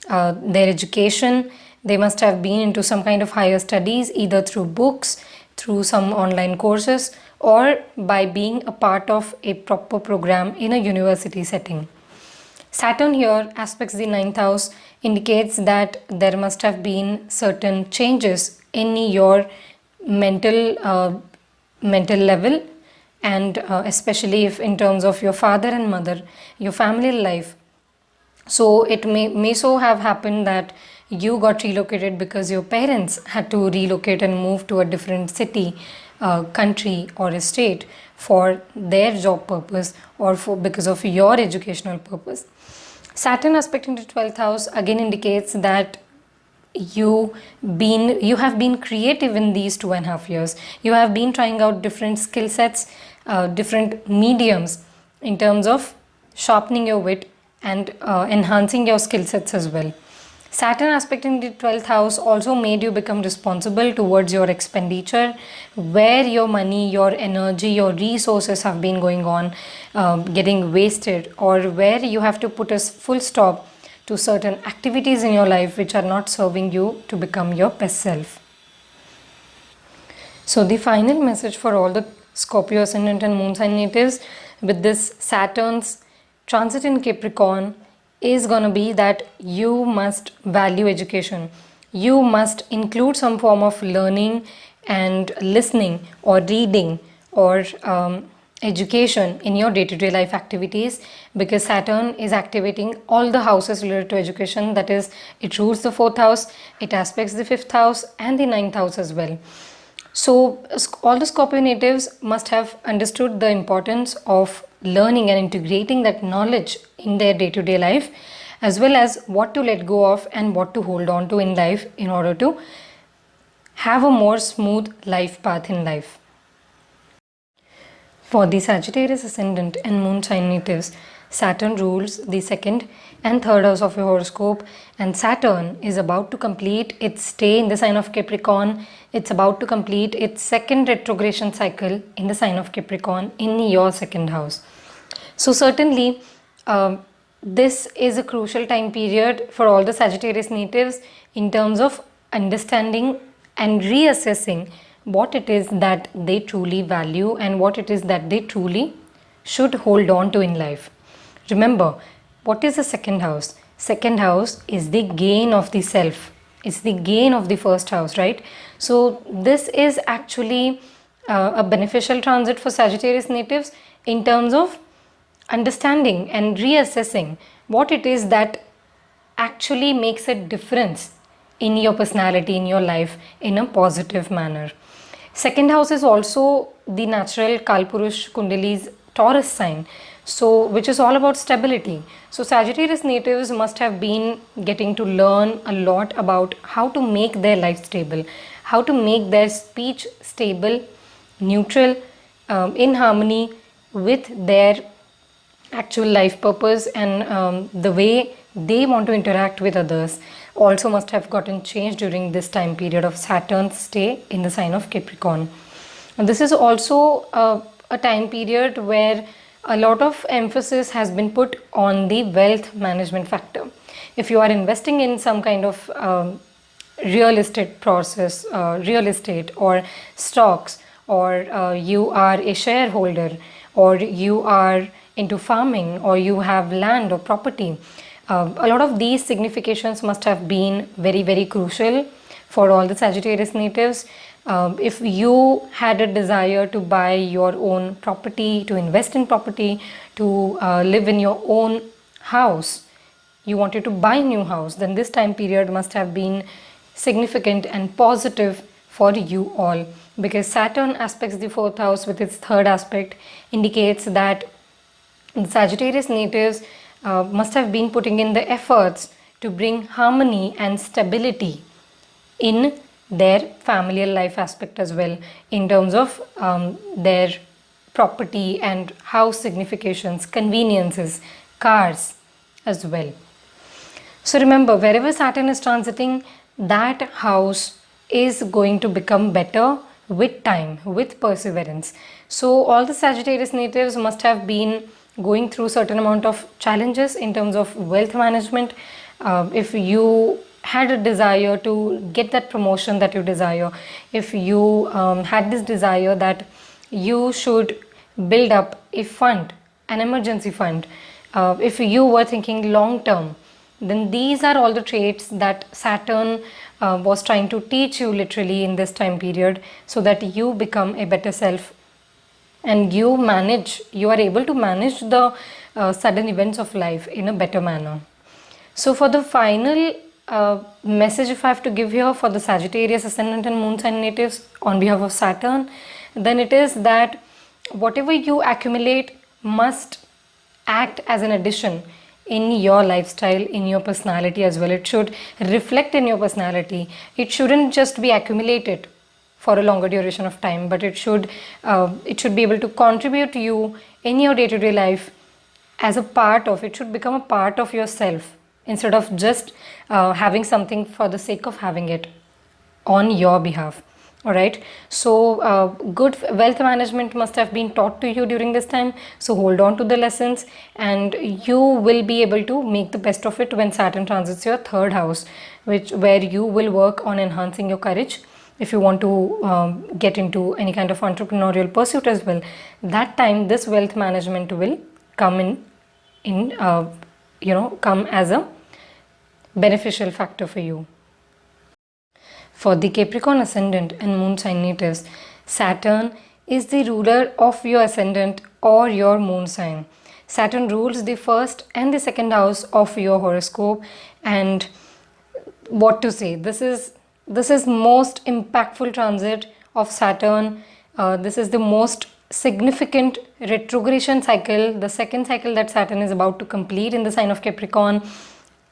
Speaker 1: their education. They must have been into some kind of higher studies, either through books, through some online courses, or by being a part of a proper program in a university setting. Saturn here aspects the ninth house, indicates that there must have been certain changes in your mental level, and especially if in terms of your father and mother, your family life. So it may so have happened that you got relocated because your parents had to relocate and move to a different city, country, or a state for their job purpose, or because of your educational purpose. Saturn aspecting the 12th house again indicates that you have been creative in these 2.5 years. You have been trying out different skill sets, different mediums in terms of sharpening your wit and enhancing your skill sets as well. Saturn aspect in the 12th house also made you become responsible towards your expenditure, where your money, your energy, your resources have been going on, getting wasted, or where you have to put a full stop to certain activities in your life which are not serving you to become your best self. So the final message for all the Scorpio ascendant and moon sign natives with this Saturn's transit in Capricorn is going to be that you must value education. You must include some form of learning and listening or reading or education in your day-to-day life activities, because Saturn is activating all the houses related to education. That is, it rules the 4th house, it aspects the 5th house and the 9th house as well. So all the Scorpio natives must have understood the importance of learning and integrating that knowledge in their day-to-day life, as well as what to let go of and what to hold on to in life in order to have a more smooth life path in life. For the Sagittarius ascendant and moon sign natives, Saturn rules the 2nd and 3rd house of your horoscope, and Saturn is about to complete its stay in the sign of Capricorn. It's about to complete its 2nd retrogression cycle in the sign of Capricorn in your 2nd house. So certainly this is a crucial time period for all the Sagittarius natives in terms of understanding and reassessing what it is that they truly value and what it is that they truly should hold on to in life. Remember, what is the second house? Second house is the gain of the self. It's the gain of the first house, right? So this is actually a beneficial transit for Sagittarius natives in terms of understanding and reassessing what it is that actually makes a difference in your personality, in your life, in a positive manner. Second house is also the natural Kalpurush Kundali's Taurus sign, so which is all about stability. So Sagittarius natives must have been getting to learn a lot about how to make their life stable, how to make their speech stable, neutral, in harmony with their actual life purpose, and the way they want to interact with others also must have gotten changed during this time period of Saturn's stay in the sign of Capricorn. And this is also a time period where a lot of emphasis has been put on the wealth management factor. If you are investing in some kind of real estate process, real estate or stocks, or you are a shareholder, or you are into farming, or you have land or property, a lot of these significations must have been very, very crucial for all the Sagittarius natives. If you had a desire to buy your own property, to invest in property, to live in your own house, you wanted to buy a new house, then this time period must have been significant and positive for you all, because Saturn aspects the fourth house with its third aspect indicates that the Sagittarius natives must have been putting in the efforts to bring harmony and stability in their familial life aspect as well, in terms of their property and house significations, conveniences, cars as well. So remember, wherever Saturn is transiting, that house is going to become better with time, with perseverance. So all the Sagittarius natives must have been going through certain amount of challenges in terms of wealth management. If you had a desire to get that promotion that you desire, if you had this desire that you should build up a fund, an emergency fund, if you were thinking long term, then these are all the traits that Saturn was trying to teach you literally in this time period, so that you become a better self and you are able to manage the sudden events of life in a better manner. So for the final message if I have to give here for the Sagittarius Ascendant and Moon sign natives on behalf of Saturn, then it is that whatever you accumulate must act as an addition in your lifestyle, in your personality as well. It should reflect in your personality. It shouldn't just be accumulated for a longer duration of time, but it should be able to contribute to you in your day-to-day life as a part of it. Should become a part of yourself instead of just having something for the sake of having it on your behalf. All right, so good wealth management must have been taught to you during this time, so hold on to the lessons and you will be able to make the best of it when Saturn transits your third house, where you will work on enhancing your courage. If you want to get into any kind of entrepreneurial pursuit as well, that time this wealth management will come come as a beneficial factor for you. For the Capricorn Ascendant and Moon sign natives, Saturn is the ruler of your Ascendant or your Moon sign. Saturn rules the first and the second house of your horoscope, and what to say, this is most impactful transit of Saturn. This is the most significant retrogression cycle, the second cycle that Saturn is about to complete in the sign of Capricorn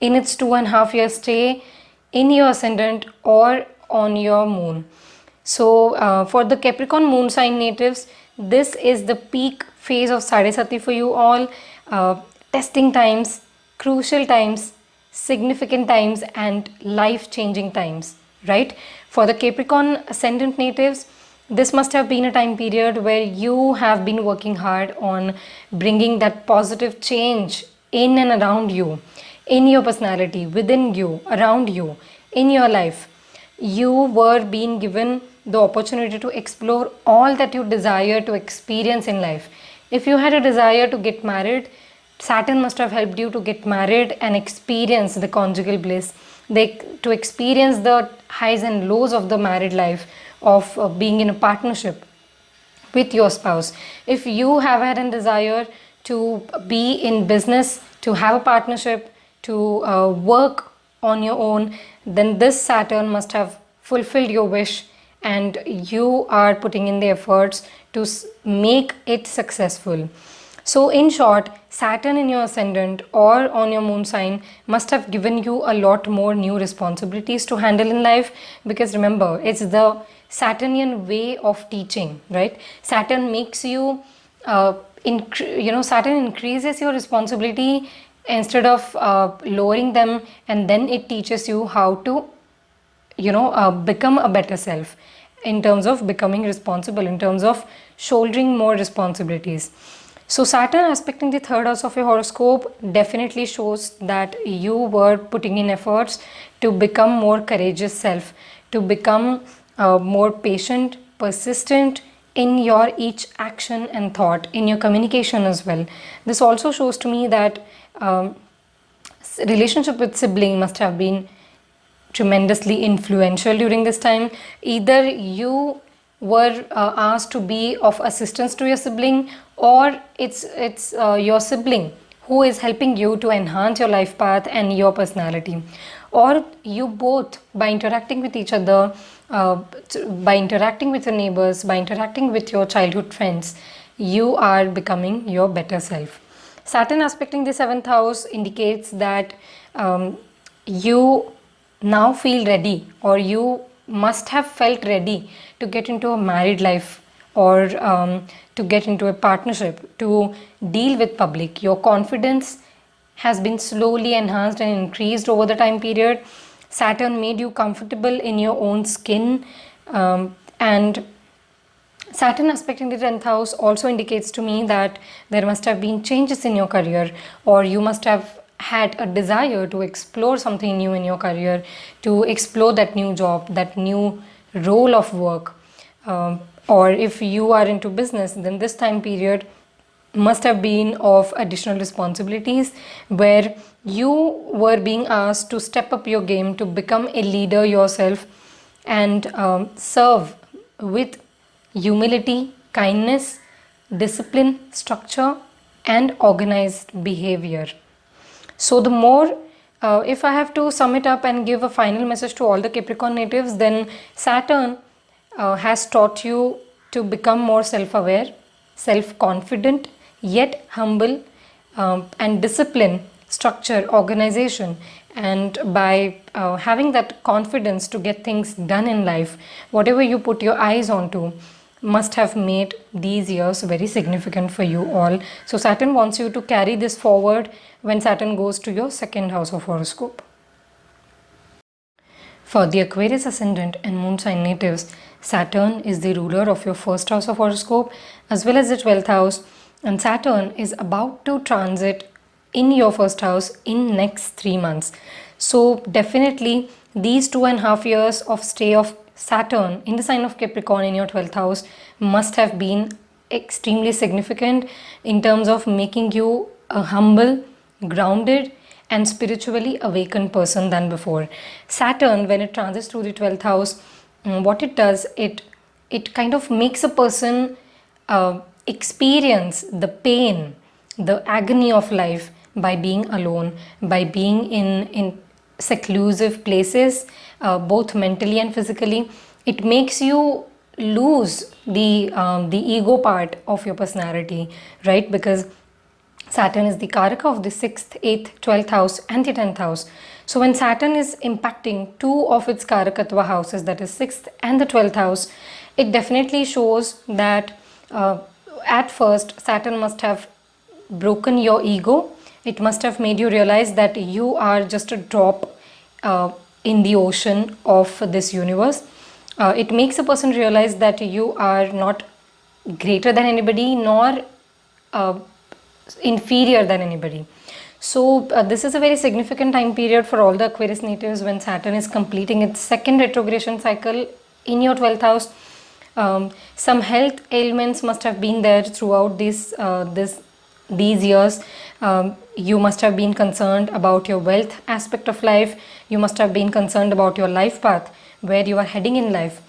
Speaker 1: in its 2.5 year stay in your Ascendant or on your Moon. So for the Capricorn Moon sign natives, this is the peak phase of Sadesati for you all. Testing times, crucial times, significant times and life-changing times, right? For the Capricorn Ascendant natives, this must have been a time period where you have been working hard on bringing that positive change in and around you, in your personality, within you, around you, in your life. You were being given the opportunity to explore all that you desire to experience in life. If you had a desire to get married, Saturn must have helped you to get married and experience the conjugal bliss, to experience the highs and lows of the married life, of being in a partnership with your spouse. If you have had a desire to be in business, to have a partnership, to work on your own, then this Saturn must have fulfilled your wish, and you are putting in the efforts to make it successful. So in short, Saturn in your ascendant or on your moon sign must have given you a lot more new responsibilities to handle in life, because remember, it's the Saturnian way of teaching, right? Saturn makes you, Saturn increases your responsibility instead of lowering them, and then it teaches you how to, become a better self in terms of becoming responsible, in terms of shouldering more responsibilities. So Saturn aspecting the third house of your horoscope definitely shows that you were putting in efforts to become more courageous self, to become more patient, persistent in your each action and thought, in your communication as well. This also shows to me that relationship with sibling must have been tremendously influential during this time. Either you were asked to be of assistance to your sibling, or it's your sibling who is helping you to enhance your life path and your personality, or you both, by interacting with each other, by interacting with your neighbors, by interacting with your childhood friends, you are becoming your better self. Saturn aspecting the 7th house indicates that you now feel ready, or you must have felt ready to get into a married life, or to get into a partnership, to deal with public. Your confidence has been slowly enhanced and increased over the time period. Saturn made you comfortable in your own skin, and Saturn aspecting the 10th house also indicates to me that there must have been changes in your career, or you must have had a desire to explore something new in your career, to explore that new job, that new role of work. Or if you are into business, then this time period must have been of additional responsibilities, where you were being asked to step up your game, to become a leader yourself, and serve with humility, kindness, discipline, structure, and organized behavior. So the more, if I have to sum it up and give a final message to all the Capricorn natives, then Saturn has taught you to become more self-aware, self-confident, yet humble, and discipline, structure, organization. And by having that confidence to get things done in life, whatever you put your eyes onto must have made these years very significant for you all. So Saturn wants you to carry this forward when Saturn goes to your 2nd house of horoscope. For the Aquarius ascendant and moon sign natives, Saturn is the ruler of your 1st house of horoscope as well as the 12th house, and Saturn is about to transit in your 1st house in next 3 months. So definitely these 2.5 years of stay of Saturn in the sign of Capricorn in your 12th house must have been extremely significant in terms of making you a humble, grounded, and spiritually awakened person than before. Saturn, when it transits through the 12th house, what it does, it kind of makes a person experience the pain, the agony of life by being alone, by being in seclusive places, both mentally and physically. It makes you lose the ego part of your personality, right? Because Saturn is the Karaka of the 6th, 8th, 12th house and the 10th house. So when Saturn is impacting 2 of its Karakatva houses, that is 6th and the 12th house, it definitely shows that at first Saturn must have broken your ego. It must have made you realize that you are just a drop in the ocean of this universe. It makes a person realize that you are not greater than anybody, nor inferior than anybody. So this is a very significant time period for all the Aquarius natives when Saturn is completing its 2nd retrogression cycle in your 12th house. Some health ailments must have been there throughout this these years. You must have been concerned about your wealth aspect of life. You must have been concerned about your life path, where you are heading in life.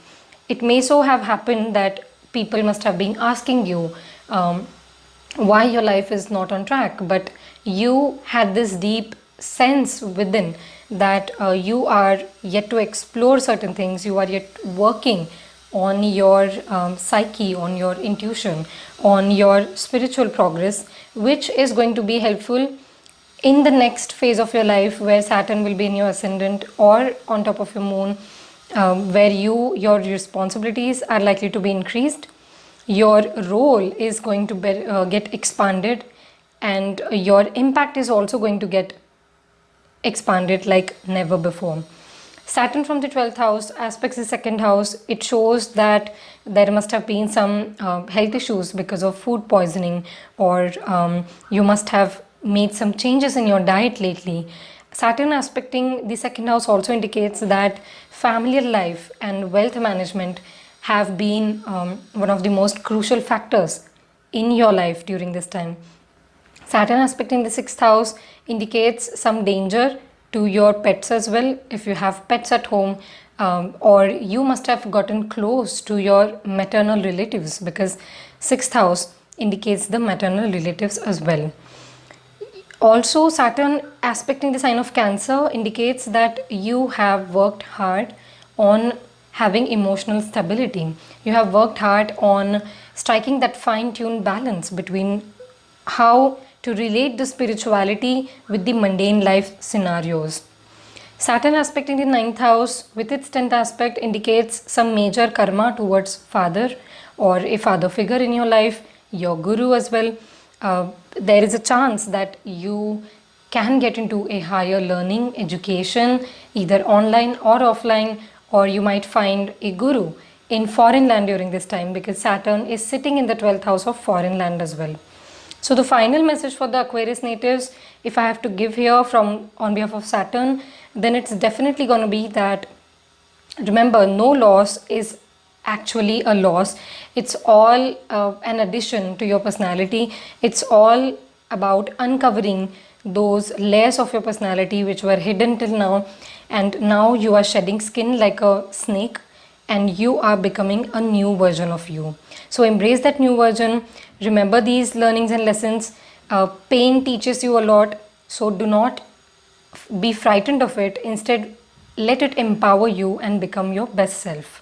Speaker 1: It may so have happened that people must have been asking you why your life is not on track, but you had this deep sense within that you are yet to explore certain things, you are yet working on your psyche, on your intuition, on your spiritual progress, which is going to be helpful in the next phase of your life, where Saturn will be in your ascendant or on top of your moon, where your responsibilities are likely to be increased, your role is going to get expanded, and your impact is also going to get expanded like never before. Saturn from the 12th house aspects the second house. It shows that there must have been some health issues because of food poisoning, or you must have made some changes in your diet lately. Saturn aspecting the second house also indicates that familial life and wealth management have been one of the most crucial factors in your life during this time. Saturn aspecting the sixth house indicates some danger to your pets as well. If you have pets at home, or you must have gotten close to your maternal relatives, because sixth house indicates the maternal relatives as well. Also, Saturn aspecting the sign of Cancer indicates that you have worked hard on having emotional stability. You have worked hard on striking that fine-tuned balance between how to relate the spirituality with the mundane life scenarios. Saturn aspecting the ninth house with its 10th aspect indicates some major karma towards father or a father figure in your life, your guru as well. There is a chance that you can get into a higher learning education, either online or offline, or you might find a guru in foreign land during this time, because Saturn is sitting in the 12th house of foreign land as well. So the final message for the Aquarius natives, if I have to give here on behalf of Saturn, then it's definitely going to be that, remember, no loss is actually a loss. It's all an addition to your personality. It's all about uncovering those layers of your personality which were hidden till now, and now you are shedding skin like a snake, and you are becoming a new version of you. So embrace that new version. Remember these learnings and lessons. Pain teaches you a lot, so do not be frightened of it. Instead, let it empower you and become your best self.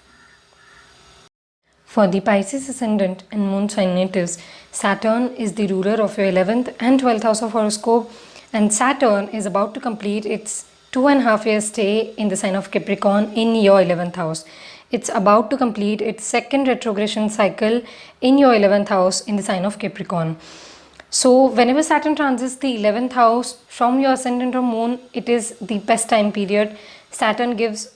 Speaker 1: For the Pisces ascendant and moon sign natives, Saturn is the ruler of your 11th and 12th house of horoscope, and Saturn is about to complete its 2.5-year stay in the sign of Capricorn in your 11th house. It's about to complete its second retrogression cycle in your 11th house in the sign of Capricorn. So whenever Saturn transits the 11th house from your ascendant or moon, it is the best time period. Saturn gives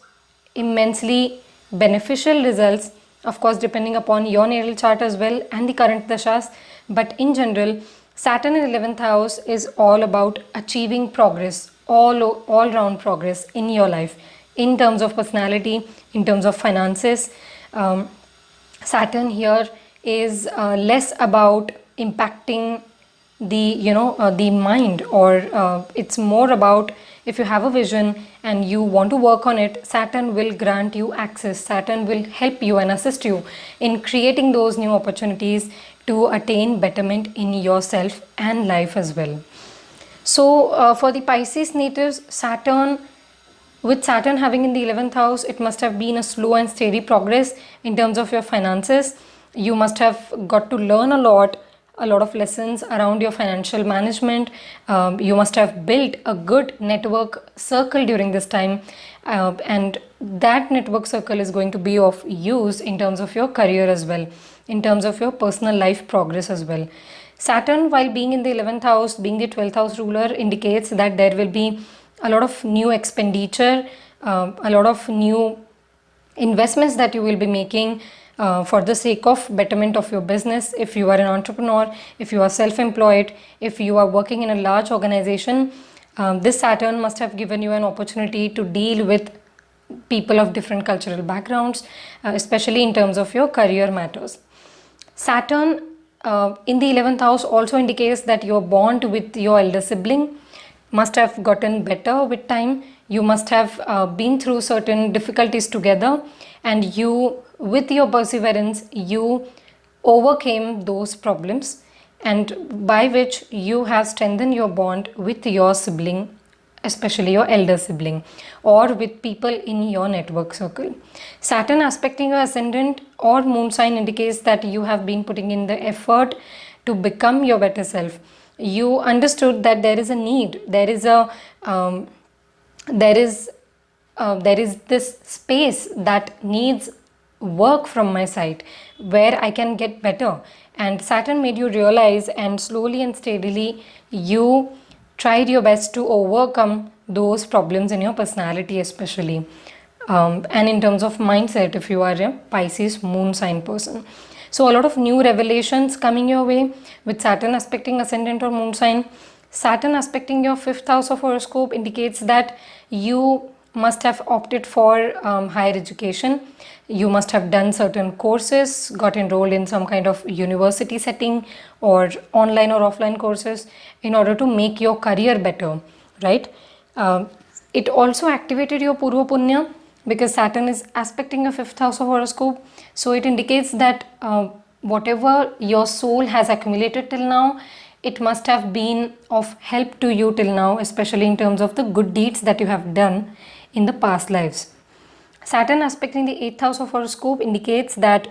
Speaker 1: immensely beneficial results, of course depending upon your natal chart as well and the current dashas, but in general Saturn in 11th house is all about achieving progress, all round progress in your life, in terms of personality, in terms of finances. Saturn here is less about impacting the mind, or it's more about, if you have a vision and you want to work on it, Saturn will grant you access. Saturn will help you and assist you in creating those new opportunities to attain betterment in yourself and life as well. So for the Pisces natives, with Saturn having in the 11th house, it must have been a slow and steady progress in terms of your finances. You must have got to learn a lot of lessons around your financial management. You must have built a good network circle during this time, and that network circle is going to be of use in terms of your career as well, in terms of your personal life progress as well. Saturn, while being in the 11th house, being the 12th house ruler, indicates that there will be a lot of new expenditure, a lot of new investments that you will be making for the sake of betterment of your business. If you are an entrepreneur, if you are self-employed, if you are working in a large organization, this Saturn must have given you an opportunity to deal with people of different cultural backgrounds, especially in terms of your career matters. Saturn in the 11th house also indicates that your bond with your elder sibling must have gotten better with time. You must have been through certain difficulties together, and you, with your perseverance, you overcame those problems, and by which you have strengthened your bond with your sibling, especially your elder sibling, or with people in your network circle. Saturn aspecting your ascendant or moon sign indicates that you have been putting in the effort to become your better self. You understood that there is a need, there is this space that needs work from my side, where I can get better, and Saturn made you realize, and slowly and steadily you tried your best to overcome those problems in your personality, especially and in terms of mindset if you are a Pisces moon sign person. So a lot of new revelations coming your way with Saturn aspecting ascendant or moon sign. Saturn aspecting your 5th house of horoscope indicates that you must have opted for higher education. You must have done certain courses, got enrolled in some kind of university setting or online or offline courses in order to make your career better, right? It also activated your Purva Punya because Saturn is aspecting a 5th house of horoscope. So it indicates that whatever your soul has accumulated till now, it must have been of help to you till now, especially in terms of the good deeds that you have done in the past lives. Saturn aspecting the 8th house of horoscope indicates that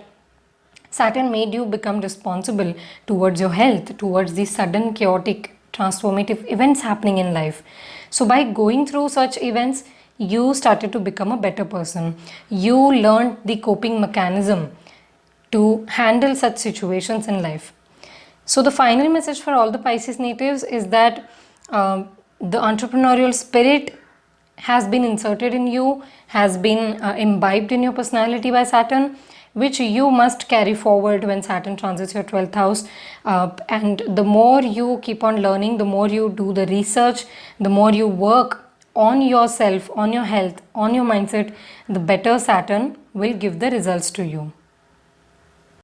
Speaker 1: Saturn made you become responsible towards your health, towards the sudden chaotic transformative events happening in life. So by going through such events, you started to become a better person. You learned the coping mechanism to handle such situations in life. So the final message for all the Pisces natives is that the entrepreneurial spirit has been inserted in you, has been imbibed in your personality by Saturn, which you must carry forward when Saturn transits your 12th house. And the more you keep on learning, the more you do the research, the more you work on yourself, on your health, on your mindset, the better Saturn will give the results to you.